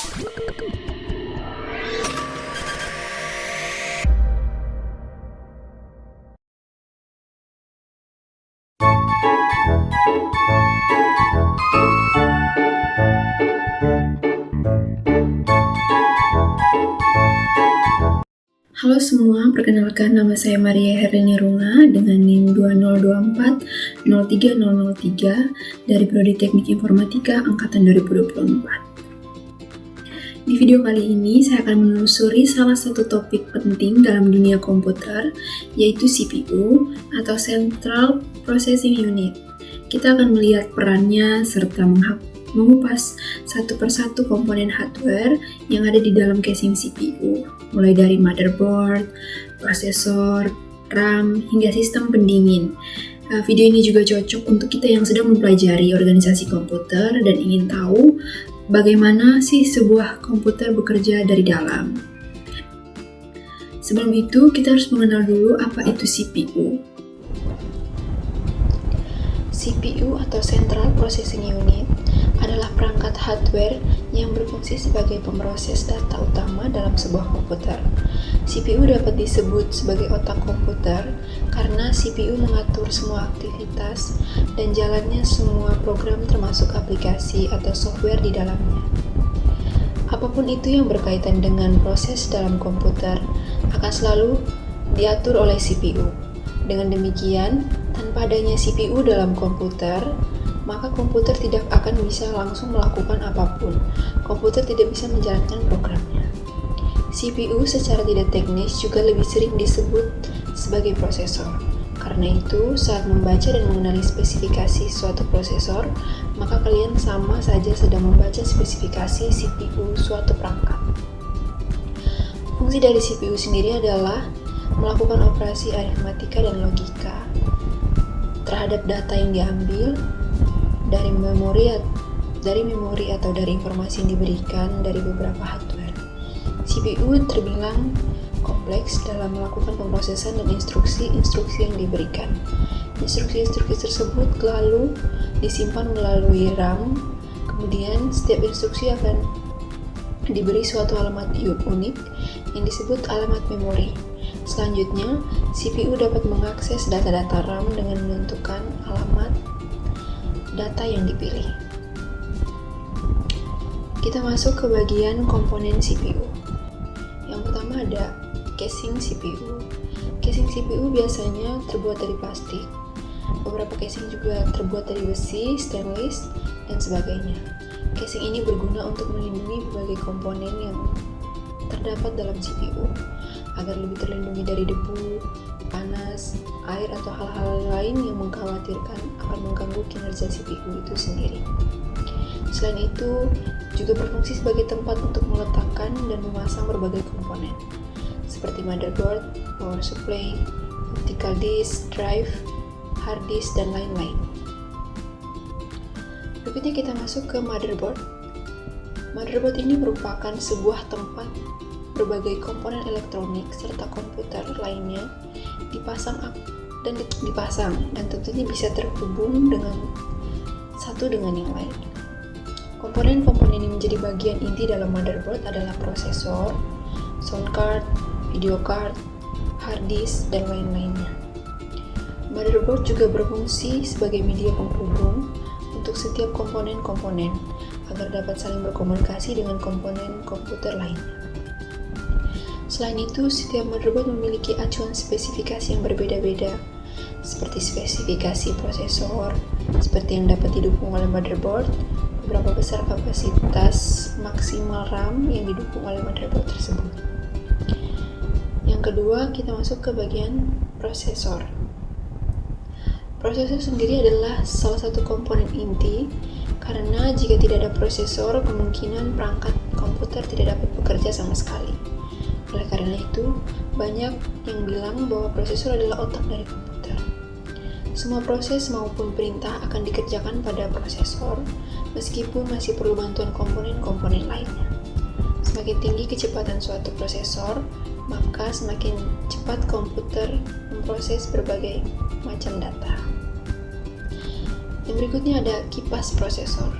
Halo semua, perkenalkan nama saya Maria Herlini Runga dengan NIM 2024-03003 dari Prodi Teknik Informatika Angkatan 2024. Di video kali ini saya akan menelusuri salah satu topik penting dalam dunia komputer, yaitu CPU atau Central Processing Unit. Kita akan melihat perannya serta mengupas satu persatu komponen hardware yang ada di dalam casing CPU, mulai dari motherboard, prosesor, RAM, hingga sistem pendingin. Video ini juga cocok untuk kita yang sedang mempelajari organisasi komputer dan ingin tahu bagaimana sih sebuah komputer bekerja dari dalam. Sebelum itu, kita harus mengenal dulu apa itu CPU. CPU atau Central Processing Unit adalah perangkat hardware yang berfungsi sebagai pemroses data utama dalam sebuah komputer. CPU dapat disebut sebagai otak komputer karena CPU mengatur semua aktivitas dan jalannya semua program termasuk aplikasi atau software di dalamnya. Apapun itu yang berkaitan dengan proses dalam komputer akan selalu diatur oleh CPU. Dengan demikian, tanpa adanya CPU dalam komputer, maka komputer tidak akan bisa langsung melakukan apapun. Komputer tidak bisa menjalankan programnya. CPU secara tidak teknis juga lebih sering disebut sebagai prosesor. Karena itu, saat membaca dan mengenali spesifikasi suatu prosesor, maka kalian sama saja sedang membaca spesifikasi CPU suatu perangkat. Fungsi dari CPU sendiri adalah melakukan operasi aritmatika dan logika terhadap data yang diambil dari memori atau dari informasi yang diberikan dari beberapa hardware. CPU terbilang kompleks dalam melakukan pemrosesan dan instruksi-instruksi yang diberikan. Instruksi-instruksi tersebut lalu disimpan melalui RAM, kemudian setiap instruksi akan diberi suatu alamat unik yang disebut alamat memori. Selanjutnya, CPU dapat mengakses data-data RAM dengan menentukan alamat data yang dipilih. Kita masuk ke bagian komponen CPU. Yang pertama ada casing CPU. Casing CPU biasanya terbuat dari plastik. Beberapa casing juga terbuat dari besi, stainless, dan sebagainya. Casing ini berguna untuk melindungi berbagai komponen yang terdapat dalam CPU agar lebih terlindungi dari debu, panas, air, atau hal-hal lain yang mengkhawatirkan akan mengganggu kinerja CPU itu sendiri. Selain itu, juga berfungsi sebagai tempat untuk meletakkan dan memasang berbagai komponen, seperti motherboard, power supply, optical disk, drive, hard disk, dan lain-lain. Berikutnya kita masuk ke motherboard. Motherboard ini merupakan sebuah tempat berbagai komponen elektronik serta komputer lainnya dipasang dan tentunya bisa terhubung dengan satu dengan yang lain. Komponen-komponen yang menjadi bagian inti dalam motherboard adalah prosesor, sound card, video card, hard disk, dan lain-lainnya. Motherboard juga berfungsi sebagai media penghubung untuk setiap komponen-komponen agar dapat saling berkomunikasi dengan komponen komputer lainnya. Selain itu, setiap motherboard memiliki acuan spesifikasi yang berbeda-beda, seperti spesifikasi prosesor, seperti yang dapat didukung oleh motherboard, beberapa besar kapasitas maksimal RAM yang didukung oleh motherboard tersebut. Yang kedua, kita masuk ke bagian prosesor. Prosesor sendiri adalah salah satu komponen inti, karena jika tidak ada prosesor, kemungkinan perangkat komputer tidak dapat bekerja sama sekali. Oleh karena itu, banyak yang bilang bahwa prosesor adalah otak dari komputer. Semua proses maupun perintah akan dikerjakan pada prosesor, meskipun masih perlu bantuan komponen-komponen lainnya. Semakin tinggi kecepatan suatu prosesor, maka semakin cepat komputer memproses berbagai macam data. Yang berikutnya ada kipas prosesor.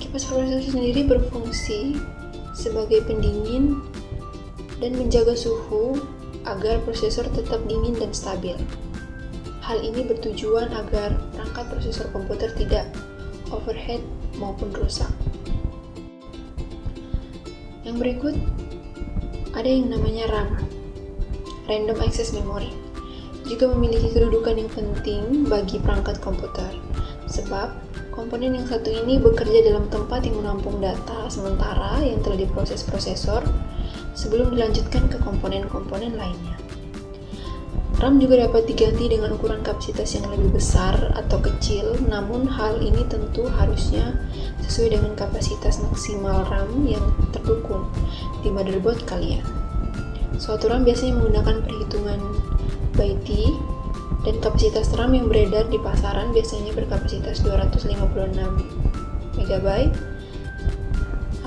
Kipas prosesor sendiri berfungsi sebagai pendingin dan menjaga suhu agar prosesor tetap dingin dan stabil. Hal ini bertujuan agar perangkat prosesor komputer tidak overheat maupun rusak. Yang berikut ada yang namanya RAM, Random Access Memory, juga memiliki kedudukan yang penting bagi perangkat komputer, sebab komponen yang satu ini bekerja dalam tempat yang menampung data sementara yang telah diproses prosesor sebelum dilanjutkan ke komponen-komponen lainnya. RAM juga dapat diganti dengan ukuran kapasitas yang lebih besar atau kecil, namun hal ini tentu harusnya sesuai dengan kapasitas maksimal RAM yang terdukung di motherboard kalian. Suatu RAM biasanya menggunakan perhitungan baiti, dan kapasitas RAM yang beredar di pasaran biasanya berkapasitas 256 MB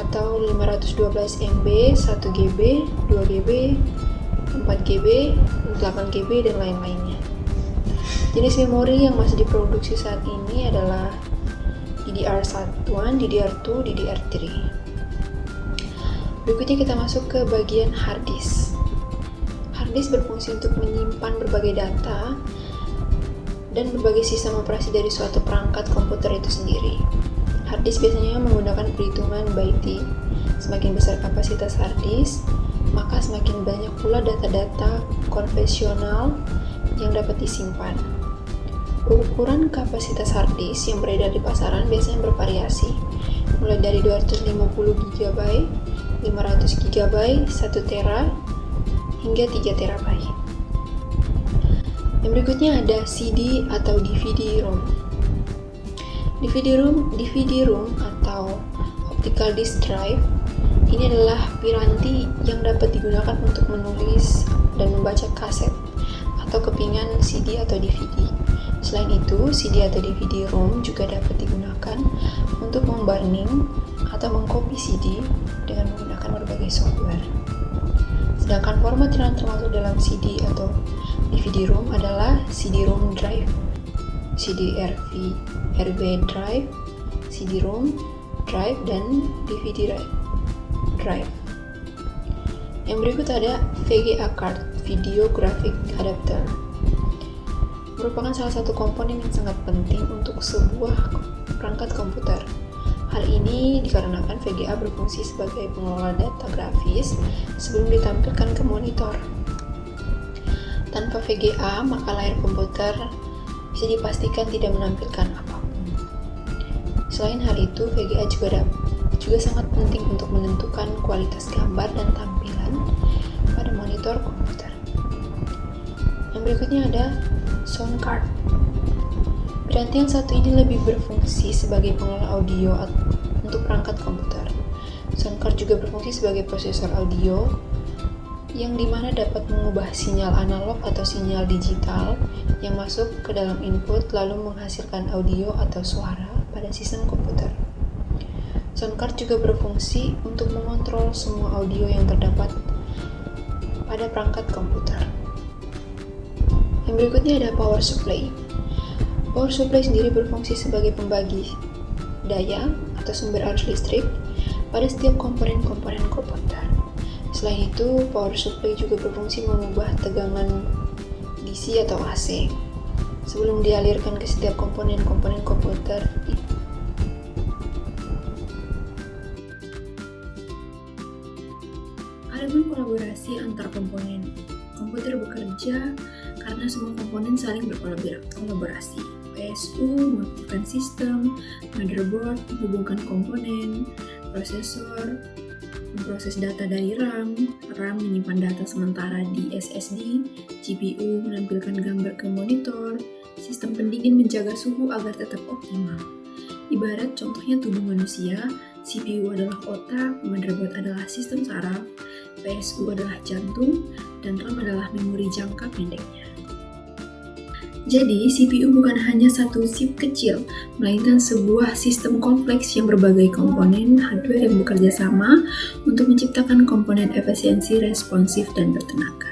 atau 512 MB, 1 GB, 2 GB, 4 GB, 8 GB, dan lain-lainnya. Jenis memori yang masih diproduksi saat ini adalah DDR1, DDR2, DDR3. Berikutnya kita masuk ke bagian hard disk. Hard disk berfungsi untuk menyimpan berbagai data dan berbagai sistem operasi dari suatu perangkat komputer itu sendiri. Hard disk biasanya menggunakan perhitungan baiti. Semakin besar kapasitas hard disk, maka semakin banyak pula data-data konvensional yang dapat disimpan. Ukuran kapasitas hard disk yang beredar di pasaran biasanya bervariasi, mulai dari 250 GB, 500 GB, 1 Tera, hingga 3 TB. Yang berikutnya ada CD atau DVD-ROM. DVD-ROM atau Optical Disk Drive ini adalah piranti yang dapat digunakan untuk menulis dan membaca kaset atau kepingan CD atau DVD. Selain itu, CD atau DVD-ROM juga dapat digunakan untuk membanding atau mengcopy CD dengan menggunakan berbagai software. Sedangkan format yang termasuk dalam CD atau DVD-ROM adalah CD-ROM drive, CD-RV drive, CD-ROM drive, dan DVD drive. Yang berikut ada VGA card, Video Graphic Adapter. Merupakan salah satu komponen yang sangat penting untuk sebuah perangkat komputer. Hal ini dikarenakan VGA berfungsi sebagai pengelola data grafis sebelum ditampilkan ke monitor. Tanpa VGA, maka layar komputer bisa dipastikan tidak menampilkan apapun. Selain hal itu, VGA juga sangat penting untuk menentukan kualitas gambar dan tampilan pada monitor komputer. Yang berikutnya ada sound card. Piranti yang satu ini lebih berfungsi sebagai pengelola audio untuk perangkat komputer. Sound card juga berfungsi sebagai prosesor audio yang dimana dapat mengubah sinyal analog atau sinyal digital yang masuk ke dalam input lalu menghasilkan audio atau suara pada sistem komputer. Sound card juga berfungsi untuk mengontrol semua audio yang terdapat pada perangkat komputer. Yang berikutnya ada power supply. Power supply sendiri berfungsi sebagai pembagi daya atau sumber arus listrik pada setiap komponen-komponen komputer. Selain itu, power supply juga berfungsi mengubah tegangan DC atau AC sebelum dialirkan ke setiap komponen-komponen komputer. Adapun kolaborasi antar komponen komputer bekerja karena semua komponen saling berkolaborasi. PSU mengaktifkan sistem, motherboard menghubungkan komponen, prosesor memproses data dari RAM menyimpan data sementara di SSD, GPU menampilkan gambar ke monitor, sistem pendingin menjaga suhu agar tetap optimal. Ibarat contohnya tubuh manusia, CPU adalah otak, motherboard adalah sistem saraf, PSU adalah jantung, dan RAM adalah memori jangka pendeknya. Jadi, CPU bukan hanya satu chip kecil, melainkan sebuah sistem kompleks yang berbagai komponen hardware yang bekerja sama untuk menciptakan komponen efisiensi, responsif, dan bertenaga.